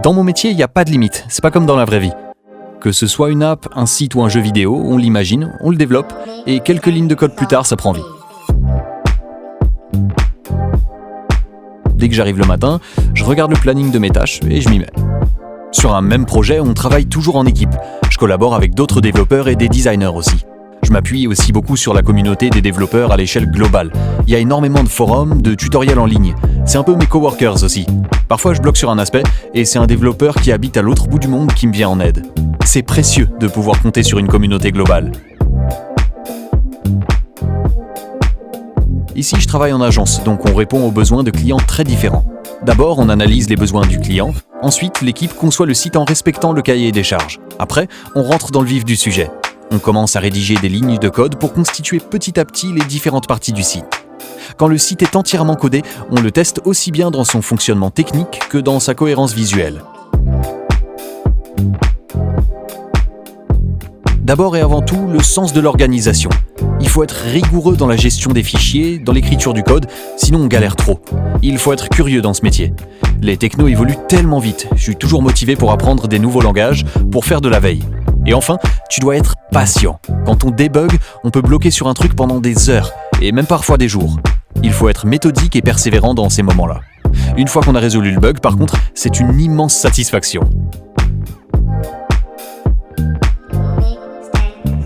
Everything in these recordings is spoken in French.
Dans mon métier, il n'y a pas de limite, c'est pas comme dans la vraie vie. Que ce soit une app, un site ou un jeu vidéo, on l'imagine, on le développe, et quelques lignes de code plus tard, ça prend vie. Dès que j'arrive le matin, je regarde le planning de mes tâches et je m'y mets. Sur un même projet, on travaille toujours en équipe. Je collabore avec d'autres développeurs et des designers aussi. Je m'appuie aussi beaucoup sur la communauté des développeurs à l'échelle globale. Il y a énormément de forums, de tutoriels en ligne. C'est un peu mes coworkers aussi. Parfois, je bloque sur un aspect et c'est un développeur qui habite à l'autre bout du monde qui me vient en aide. C'est précieux de pouvoir compter sur une communauté globale. Ici, je travaille en agence, donc on répond aux besoins de clients très différents. D'abord, on analyse les besoins du client. Ensuite, l'équipe conçoit le site en respectant le cahier des charges. Après, on rentre dans le vif du sujet. On commence à rédiger des lignes de code pour constituer petit à petit les différentes parties du site. Quand le site est entièrement codé, on le teste aussi bien dans son fonctionnement technique que dans sa cohérence visuelle. D'abord et avant tout, le sens de l'organisation. Il faut être rigoureux dans la gestion des fichiers, dans l'écriture du code, sinon on galère trop. Il faut être curieux dans ce métier. Les technos évoluent tellement vite, je suis toujours motivé pour apprendre des nouveaux langages, pour faire de la veille. Et enfin, tu dois être patient. Quand on débug, on peut bloquer sur un truc pendant des heures, et même parfois des jours. Il faut être méthodique et persévérant dans ces moments-là. Une fois qu'on a résolu le bug, par contre, c'est une immense satisfaction.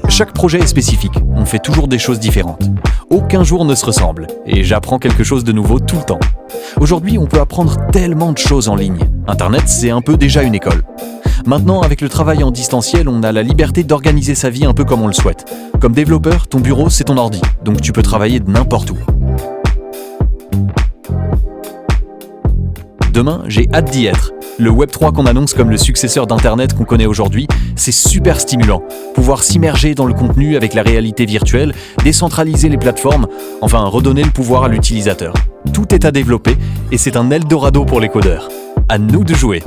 Chaque projet est spécifique, on fait toujours des choses différentes. Aucun jour ne se ressemble, et j'apprends quelque chose de nouveau tout le temps. Aujourd'hui, on peut apprendre tellement de choses en ligne. Internet, c'est un peu déjà une école. Maintenant, avec le travail en distanciel, on a la liberté d'organiser sa vie un peu comme on le souhaite. Comme développeur, ton bureau, c'est ton ordi, donc tu peux travailler de n'importe où. Demain, j'ai hâte d'y être. Le Web3 qu'on annonce comme le successeur d'Internet qu'on connaît aujourd'hui, c'est super stimulant. Pouvoir s'immerger dans le contenu avec la réalité virtuelle, décentraliser les plateformes, enfin redonner le pouvoir à l'utilisateur. Tout est à développer et c'est un Eldorado pour les codeurs. À nous de jouer.